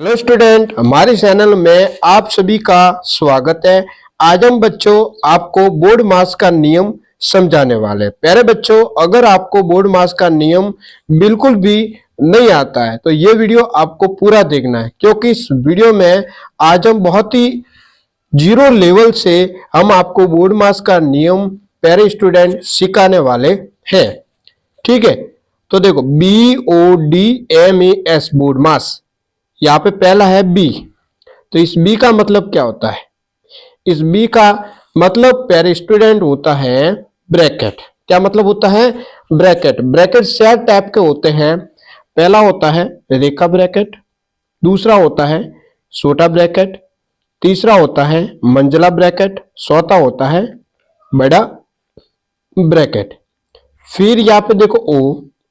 Hello student, हमारे channel में आप सभी का स्वागत है। आज हम बच्चों आपको बोर्ड मास का नियम समझाने वाले हैं। प्यारे बच्चों, अगर आपको बोर्ड मास का नियम बिल्कुल भी नहीं आता है तो ये वीडियो आपको पूरा देखना है, क्योंकि इस वीडियो में आज हम बहुत ही जीरो लेवल से हम आपको बोर्ड मास का नियम प्यारे स्टूडेंट सिखाने वाले हैं। ठीक है, तो देखो BODMAS बोर्ड मास, यहाँ पे पहला है बी। तो इस बी का मतलब क्या होता है? इस बी का मतलब प्यारे स्टूडेंट होता है ब्रैकेट। क्या मतलब होता है? ब्रैकेट। ब्रैकेट चार टाइप के होते हैं। पहला होता है रेखा ब्रैकेट, दूसरा होता है छोटा ब्रैकेट, तीसरा होता है मंझला ब्रैकेट, चौथा होता है बड़ा ब्रैकेट। फिर यहाँ पे देखो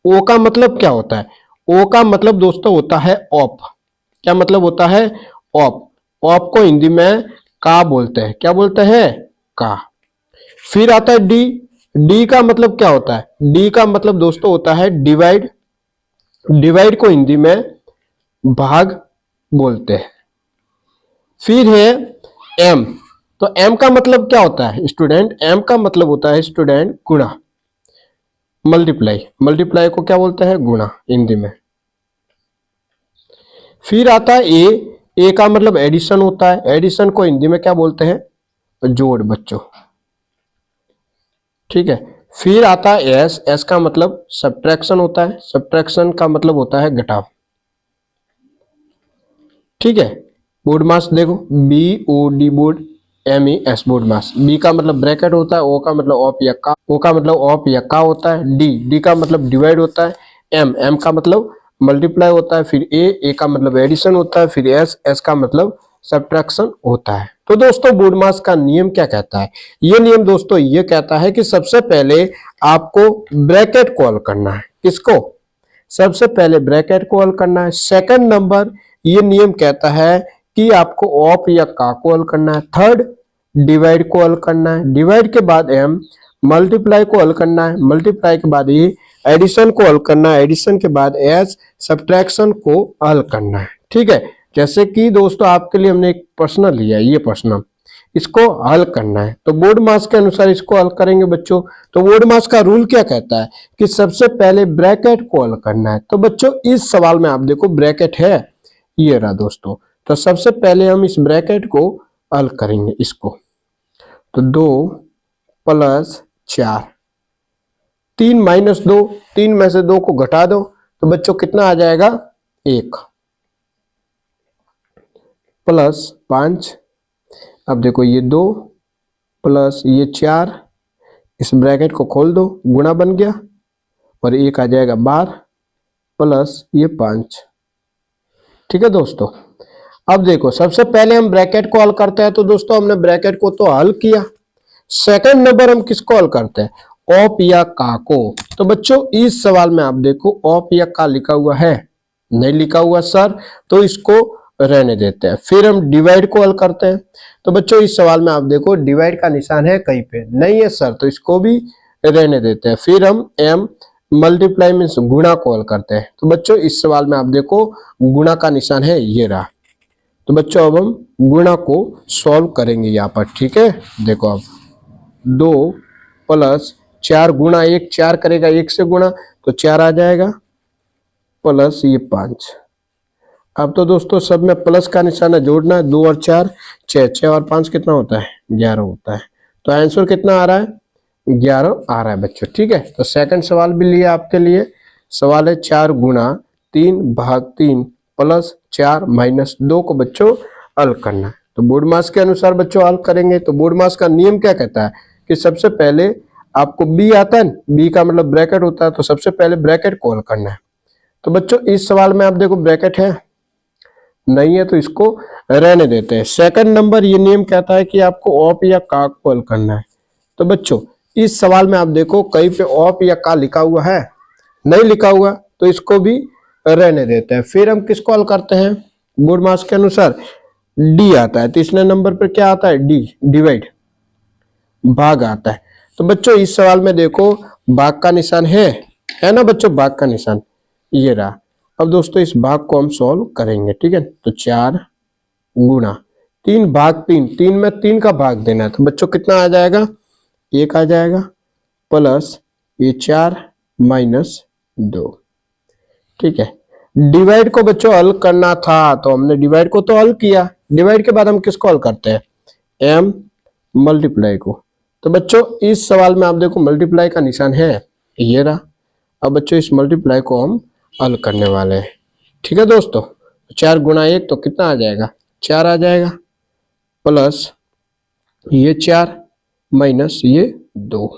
ओ का मतलब क्या होता है? ओ का मतलब दोस्तों होता है ऑफ। क्या मतलब होता है? ऑफ। ऑफ को हिंदी में का बोलते हैं। क्या बोलते हैं? का। फिर आता है डी। डी का मतलब क्या होता है? डी का मतलब दोस्तों होता है डिवाइड। डिवाइड को हिंदी में भाग बोलते हैं। फिर है एम। तो एम का मतलब क्या होता है स्टूडेंट? एम का मतलब होता है स्टूडेंट गुणा, मल्टीप्लाई। मल्टीप्लाई को क्या बोलते हैं? गुणा हिंदी में। फिर आता है ए। ए का मतलब एडिशन होता है। एडिशन को हिंदी में क्या बोलते हैं? जोड़ बच्चों। ठीक है। फिर आता है एस। एस का मतलब सब्ट्रैक्शन होता है। सब्ट्रैक्शन का मतलब होता है घटाव। ठीक है। बोर्ड मास देखो BOD बोर्ड MES बोर्ड मास। बी का मतलब ब्रैकेट होता है। ओ का मतलब ऑफ या का। ओ का मतलब ऑफ या का होता है। डी का मतलब डिवाइड होता है। एम का मतलब मल्टीप्लाई होता है। फिर ए का मतलब एडिशन होता है। फिर एस का मतलब सब्ट्रैक्शन होता है। तो दोस्तों बोर्ड मास का नियम क्या कहता है? ये नियम दोस्तों ये कहता है कि सबसे पहले आपको ब्रैकेट कॉल करना है। किसको? सबसे पहले ब्रैकेट कॉल करना है। सेकंड नंबर ये नियम कहता है कि आपको ऑफ या का कॉल करना है। थर्ड डिवाइड को हल करना है। डिवाइड के बाद एम। मल्टीप्लाई को हल करना है। मल्टीप्लाई के बाद ये एडिशन को हल करना है। एडिशन के बाद एस सब्ट्रैक्शन को हल करना है। ठीक है। जैसे कि दोस्तों आपके लिए हमने एक प्रश्न लिया है, ये प्रश्न इसको हल करना है तो बोर्ड मास के अनुसार इसको हल करेंगे बच्चों। तो बोर्ड मास का रूल क्या कहता है कि सबसे पहले ब्रैकेट को हल करना है। तो बच्चों इस सवाल में आप देखो ब्रैकेट है, ये रहा दोस्तों। तो सबसे पहले हम इस ब्रैकेट को हल करेंगे इसको। तो 2 + 4, 3 - 2, 3 में से 2 को घटा दो तो बच्चों कितना आ जाएगा? 1 + 5। अब देखो ये 2 + ये 4, इस ब्रैकेट को खोल दो, गुणा बन गया और 1 आ जाएगा 12 + ये 5। ठीक है दोस्तों। अब देखो सबसे पहले हम ब्रैकेट को हल करते हैं। तो दोस्तों हमने ब्रैकेट को तो हल किया। सेकंड नंबर हम किसको हल करते हैं? ऑफ या का को। तो बच्चों इस सवाल में आप देखो ऑफ या का लिखा हुआ है? नहीं लिखा हुआ सर, तो इसको रहने देते हैं। फिर हम डिवाइड को हल करते हैं। तो बच्चों इस सवाल में आप देखो डिवाइड का निशान है कहीं पे? नहीं है सर, तो इसको भी रहने देते हैं। फिर हम एम मल्टीप्लाई मीन्स गुणा को हल करते हैं। तो बच्चों इस सवाल में आप देखो गुणा का निशान है, ये रहा। तो बच्चों अब हम गुणा को सॉल्व करेंगे यहाँ पर। ठीक है, देखो अब 2 + 4 गुणा 1, 4 करेगा 1 से गुणा तो 4 आ जाएगा प्लस ये 5। अब तो दोस्तों सब में प्लस का निशान है, जोड़ना है। 2 और 4 6, 6 और 5 कितना होता है? 11 होता है। तो आंसर कितना आ रहा है? 11 आ रहा है बच्चों। ठीक है, तो सेकंड सवाल भी लिया आपके लिए। सवाल है 4 × 3/3 + 4 - 2 को बच्चों हल करना है। तो बोर्ड मास के अनुसार बच्चों हल करेंगे। तो बोर्ड मास का नियम क्या कहता है कि सबसे पहले आपको बी आता है, बी का मतलब ब्रैकेट होता है। तो सबसे पहले ब्रैकेट को हल करना है। तो बच्चों इस सवाल में आप देखो ब्रैकेट है? नहीं है, तो इसको रहने देते हैं। सेकंड नंबर ये नियम कहता है कि आपको ऑफ या का को हल करना है। तो बच्चों इस सवाल में आप देखो कहीं पे ऑफ या का लिखा हुआ है? नहीं लिखा हुआ, तो इसको भी रहने देते हैं। फिर हम किसको हल करते हैं बोर्ड मास के अनुसार? डी आता है। तीसरे नंबर पर क्या आता है? डी डिवाइड, भाग आता है। तो बच्चों इस सवाल में देखो भाग का निशान है ना बच्चों? भाग का निशान ये रहा। अब दोस्तों इस भाग को हम सॉल्व करेंगे, ठीक है। तो 4 गुणा 3 भाग 3, 3 में 3 का भाग देना है, तो बच्चों कितना आ जाएगा, 1 आ जाएगा, प्लस ये 4 माइनस 2, ठीक है। डिवाइड को बच्चों हल करना था, तो हमने डिवाइड को तो हल किया। डिवाइड के बाद हम किसको हल करते हैं, m मल्टीप्लाई को। तो बच्चों इस सवाल में आप देखो मल्टीप्लाई का निशान है, ये रहा। अब बच्चों इस मल्टीप्लाई को हम हल करने वाले हैं, ठीक है दोस्तों। 4 गुणा 1 तो कितना आ जाएगा, 4 आ जाएगा, प्लस ये 4 माइनस ये 2,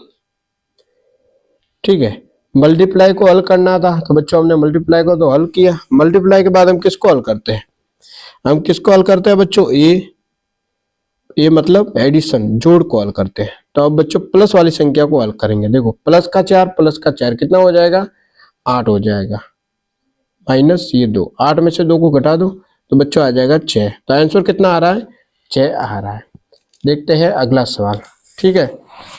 ठीक है। मल्टीप्लाई को हल करना था, तो बच्चों हमने मल्टीप्लाई को तो हल किया। मल्टीप्लाई के बाद हम किसको हल करते हैं, हम किसको हल करते हैं बच्चों, ये मतलब एडिशन, जोड़ को हल करते हैं। तो अब बच्चों प्लस वाली संख्या को हल करेंगे। देखो प्लस का 4 कितना हो जाएगा, 8 हो जाएगा, माइनस ये 2, 8 में से 2 को घटा दो तो बच्चों आ जाएगा 6। तो आंसर कितना आ रहा है, 6 आ रहा है। देखते हैं अगला सवाल, ठीक है।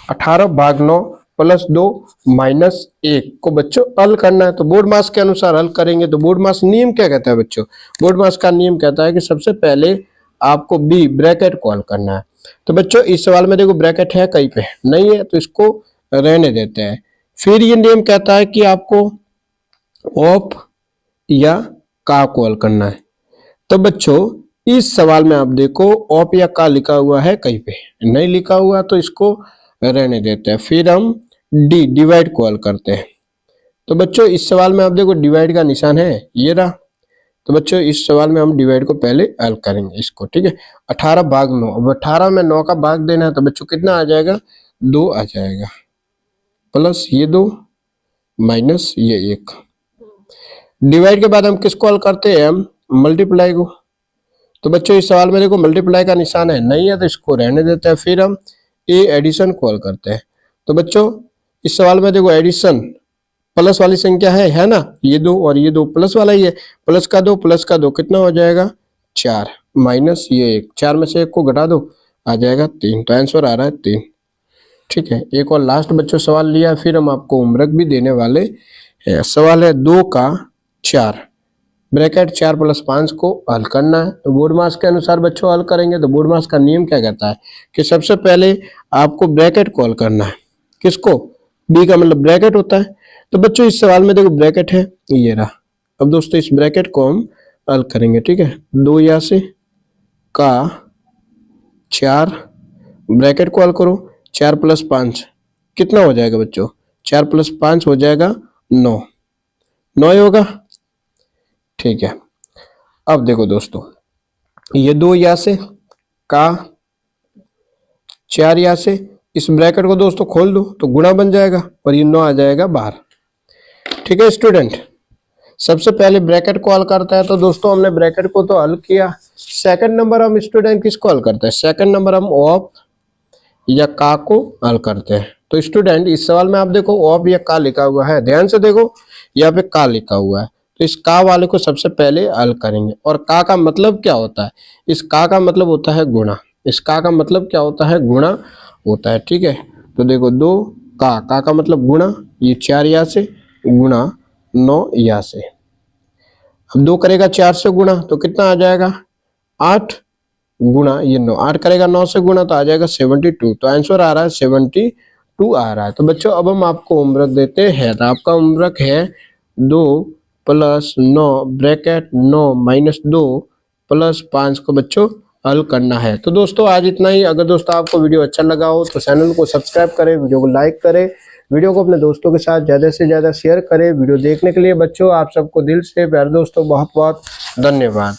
18 भाग 9 प्लस 2 माइनस 1 को बच्चों हल करना है। तो बोर्ड मास के अनुसार हल करेंगे। तो बोर्ड मास नियम क्या कहता है बच्चों, बोर्ड मास का नियम कहता है कि सबसे पहले आपको बी ब्रैकेट को हल करना है। तो बच्चों इस सवाल में देखो ब्रैकेट है कहीं पे नहीं है, तो इसको रहने देते हैं। फिर ये नियम कहता है कि आपको ऑफ या का को हल करना है। तो बच्चों इस सवाल में आप देखो ऑफ या का लिखा हुआ है, कहीं पे नहीं लिखा हुआ, तो इसको रहने देते हैं। फिर हम डी डिवाइड को हल करते हैं। तो बच्चों इस सवाल में आप देखो डिवाइड का निशान है, ये रहा। तो बच्चों इस सवाल में हम डिवाइड को पहले हल करेंगे इसको, ठीक है। 18 भाग 9, अब 18 में 9 का भाग देना है, तो बच्चों कितना आ जाएगा, 2 आ जाएगा, प्लस ये 2 माइनस ये 1। डिवाइड के बाद हम किसको हल करते हैं, हम मल्टीप्लाई को। तो बच्चों इस सवाल में देखो मल्टीप्लाई का निशान है नहीं है, तो इसको रहने देते हैं। फिर हम ए एडिशन को हल करते हैं। तो बच्चों इस सवाल में देखो एडिशन प्लस वाली संख्या है ना, ये 2 और ये 2 प्लस वाला ही है, प्लस का 2 कितना हो जाएगा, 4 माइनस ये 1, 4 में से 1 को घटा दो आ जाएगा 3। तो आंसर आ रहा है 3, ठीक है। एक और लास्ट बच्चों सवाल लिया, फिर हम आपको होमवर्क भी देने वाले हैं। सवाल है 2 का 4 ब्रैकेट 4 प्लस 5 को हल करना है। तो बोर्ड मास के अनुसार बच्चों हल करेंगे। तो बोर्ड मास का नियम क्या कहता है कि सबसे पहले आपको ब्रैकेट को हल करना है। किसको, बी का मतलब ब्रैकेट होता है। तो बच्चों इस सवाल में देखो ब्रैकेट है, ये रहा। अब दोस्तों इस ब्रैकेट को हम हल करेंगे, ठीक है। 2 यहाँ से का 4 ब्रैकेट को हल करो, 4 प्लस 5 कितना हो जाएगा बच्चों, 4 प्लस 5 हो जाएगा 9, 9 होगा, ठीक है। अब देखो दोस्तों ये 2 यहाँ से का 4 यहाँ से, इस ब्रैकेट को दोस्तों खोल दो तो गुणा बन जाएगा और ये 9 आ जाएगा बाहर, ठीक है स्टूडेंट। सबसे पहले ब्रैकेट को हल करता है। तो दोस्तों हमने ब्रैकेट को तो हल किया। सेकंड नंबर हम स्टूडेंट किसको हल करते हैं, सेकंड नंबर हम ऑफ या का को हल करते हैं। तो स्टूडेंट इस सवाल में आप देखो ऑफ या का लिखा हुआ है, ध्यान से देखो यहाँ पे का लिखा हुआ है। तो इस का वाले को सबसे पहले हल करेंगे। और का मतलब क्या होता है, इस का मतलब होता है गुणा। इस का मतलब क्या होता है, गुणा होता है, ठीक है। तो देखो 2 का मतलब गुणा, ये 4 यहाँ से गुणा 9 यहाँ से। अब 2 करेगा 4 से गुणा तो कितना आ जाएगा, 8 गुणा ये 9, 8 करेगा 9 से गुणा तो आ जाएगा 72। तो आंसर आ रहा है 72 आ रहा है। तो बच्चों अब हम आपको होमवर्क देते हैं। तो आपका होमवर्क है 2 प्लस 9 ब्रैकेट 9 माइनस 2 प्लस 5 को बच्चों हल करना है। तो दोस्तों आज इतना ही। अगर दोस्तों आपको वीडियो अच्छा लगा हो तो चैनल को सब्सक्राइब करें, वीडियो को लाइक करें, वीडियो को अपने दोस्तों के साथ ज़्यादा से ज़्यादा शेयर करें। वीडियो देखने के लिए बच्चों आप सबको दिल से प्यार दोस्तों बहुत बहुत धन्यवाद।